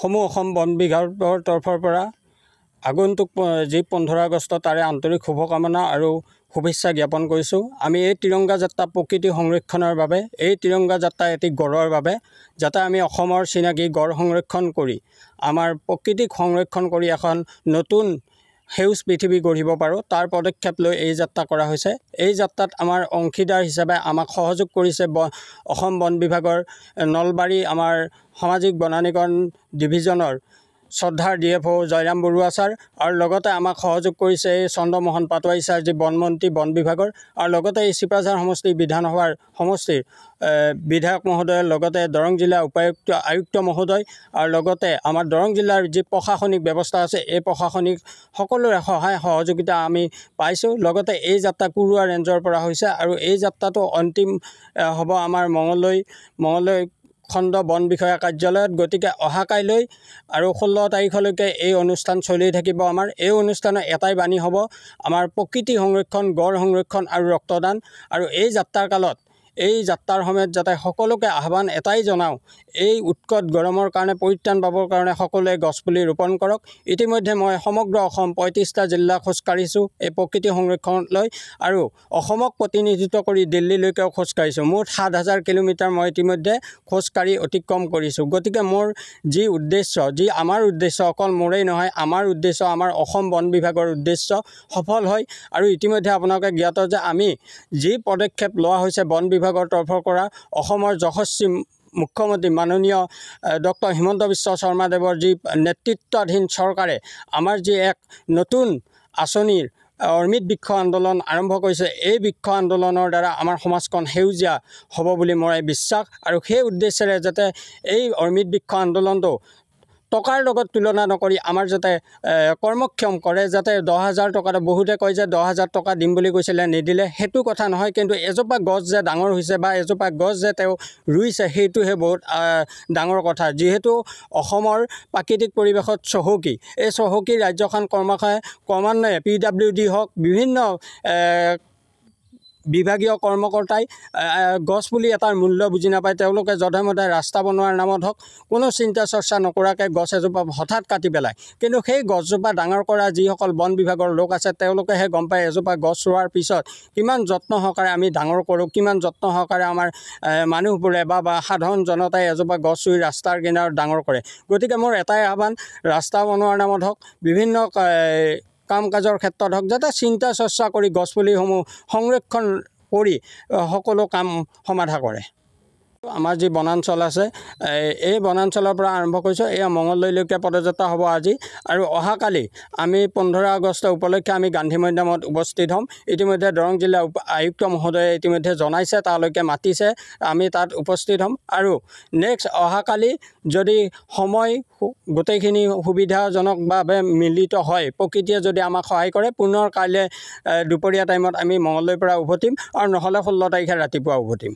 সমূহ অসম বন বিভাগৰ তৰফৰ পৰা আগন্তুক যি 15 আগষ্ট তাৰে আন্তৰিক শুভকামনা আৰু শুভেচ্ছা জ্ঞাপন কৰিছোঁ। আমি এই তিৰংগা যাত্ৰা প্ৰকৃতি সংৰক্ষণৰ বাবে, এই তিৰংগা যাত্ৰা এটি গড়ৰ বাবে, যাতে আমি অসমৰ চিনাকি গড় সংৰক্ষণ কৰি আমাৰ প্ৰকৃতিক সংৰক্ষণ কৰি এখন নতুন সেউজ পৃথিৱী গঢ়িব পাৰোঁ, তাৰ পদক্ষেপ লৈ এই যাত্ৰা কৰা হৈছে। এই যাত্ৰাত আমাৰ অংশীদাৰ হিচাপে আমাক সহযোগ কৰিছে অসম বন বিভাগৰ নলবাৰী আমাৰ সামাজিক বনানীকৰণ ডিভিজনৰ শ্ৰদ্ধাৰ DFO জয়ৰাম বৰুৱা ছাৰ, আৰু লগতে আমাক সহযোগ কৰিছে এই চন্দ্ৰমোহন পাটোৱাৰী ছাৰ, যি বনমন্ত্ৰী বন বিভাগৰ, আৰু লগতে এই চিপাঝাৰ সমষ্টি বিধানসভাৰ সমষ্টিৰ বিধায়ক মহোদয়ৰ লগতে দৰং জিলা আয়ুক্ত মহোদয়, আৰু লগতে আমাৰ দৰং জিলাৰ যি প্ৰশাসনিক ব্যৱস্থা আছে এই প্ৰশাসনিক সকলোৰে সহায় সহযোগিতা আমি পাইছোঁ। লগতে এই যাত্ৰা কুৰুৱা ৰেঞ্জৰ পৰা হৈছে আৰু এই যাত্ৰাটো অন্তিম হ'ব আমাৰ মঙলদৈ খণ্ড বন বিষয়া কাৰ্যালয়ত। গতিকে অহা কাইলৈ আৰু 16 তাৰিখলৈকে এই অনুষ্ঠান চলি থাকিব। আমাৰ এই অনুষ্ঠানৰ এটাই বাণী হ'ব, আমাৰ প্ৰকৃতি সংৰক্ষণ, গড় সংৰক্ষণ আৰু ৰক্তদান। আৰু এই যাত্ৰাৰ কালত, এই যাত্ৰাৰ সময়ত যাতে সকলোকে আহ্বান এটাই জনাওঁ, এই উৎকট গৰমৰ কাৰণে পৰিত্ৰাণ পাবৰ কাৰণে সকলোৱে গছপুলি ৰোপণ কৰক। ইতিমধ্যে মই সমগ্ৰ অসম 35টা জিলা খোজকাঢ়িছোঁ এই প্ৰকৃতি সংৰক্ষণলৈ, আৰু অসমক প্ৰতিনিধিত্ব কৰি দিল্লীলৈকেও খোজকাঢ়িছোঁ। মুঠ 7,000 কিলোমিটাৰ মই ইতিমধ্যে খোজকাঢ়ি অতিক্ৰম কৰিছোঁ। গতিকে মোৰ যি উদ্দেশ্য, যি আমাৰ উদ্দেশ্য, অকল মোৰেই নহয়, আমাৰ উদ্দেশ্য, আমাৰ অসম বন বিভাগৰ উদ্দেশ্য সফল হয়। আৰু ইতিমধ্যে আপোনালোকে জ্ঞাত যে আমি যি পদক্ষেপ লোৱা হৈছে বন বিভাগৰ তৰফৰ পৰা, অসমৰ যশস্বী মুখ্যমন্ত্ৰী মাননীয় ডক্টৰ হিমন্ত বিশ্ব শৰ্মাদেৱৰ যি নেতৃত্বাধীন চৰকাৰে আমাৰ যি এক নতুন আঁচনিৰ অমৃত বৃক্ষ আন্দোলন আৰম্ভ কৰিছে, এই বৃক্ষ আন্দোলনৰ দ্বাৰা আমাৰ সমাজখন সেউজীয়া হ'ব বুলি মোৰ বিশ্বাস। আৰু সেই উদ্দেশ্যেৰে যাতে এই অমৃত বৃক্ষ আন্দোলনটো টকাৰ লগত তুলনা নকৰি আমাৰ যাতে কৰ্মক্ষম কৰে, যাতে 10,000 টকাতে, বহুতে কয় যে 10,000 টকা দিম বুলি কৈছিলে নিদিলে, সেইটো কথা নহয়। কিন্তু এজোপা গছ যে ডাঙৰ হৈছে বা এজোপা গছ যে তেওঁ ৰুইছে, সেইটোহে বহুত ডাঙৰ কথা। যিহেতু অসমৰ প্ৰাকৃতিক পৰিৱেশত চহকী, এই চহকী ৰাজ্যখন ক্ৰমান্বয়ে PWD হওক, বিভিন্ন বিভাগীয় কৰ্মকৰ্তাই গছপুলি এটাৰ মূল্য বুজি নাপায়। তেওঁলোকে যধে মধে ৰাস্তা বনোৱাৰ নামত হওক, কোনো চিন্তা চৰ্চা নকৰাকৈ গছ এজোপা হঠাৎ কাটি পেলায়। কিন্তু সেই গছজোপা ডাঙৰ কৰা যিসকল বন বিভাগৰ লোক আছে, তেওঁলোকেহে গম পায় এজোপা গছ ৰোৱাৰ পিছত কিমান যত্ন সহকাৰে আমি ডাঙৰ কৰোঁ, কিমান যত্ন সহকাৰে আমাৰ মানুহবোৰে বা সাধাৰণ জনতাই এজোপা গছ ৰুই ৰাস্তাৰ কিনাৰত ডাঙৰ কৰে। গতিকে মোৰ এটাই আহ্বান, ৰাস্তা বনোৱাৰ নামত হওক, বিভিন্ন কাম কাজৰ ক্ষেত্ৰত হওক, যাতে চিন্তা চৰ্চা কৰি গছপুলিসমূহ সংৰক্ষণ কৰি সকলো কাম সমাধা কৰে। আমাৰ যি বনাঞ্চল আছে, এই বনাঞ্চলৰ পৰা আৰম্ভ কৰিছোঁ, এয়া মঙলদৈলৈকে পদযাত্ৰা হ'ব আজি। আৰু অহাকালি আমি 15 আগষ্ট উপলক্ষে আমি গান্ধী মৈদামত উপস্থিত হ'ম। ইতিমধ্যে দৰং জিলা আয়ুক্ত মহোদয়ে ইতিমধ্যে জনাইছে, তালৈকে মাতিছে, আমি তাত উপস্থিত হ'ম। আৰু নেক্সট অহাকালি যদি সময় গোটেইখিনি সুবিধাজনকভাৱে মিলিত হয়, প্ৰকৃতিয়ে যদি আমাক সহায় কৰে, পুনৰ কাইলৈ দুপৰীয়া টাইমত আমি মঙলদৈৰ পৰা উভতিম, আৰু নহ'লে 16 তাৰিখে ৰাতিপুৱা উভতিম।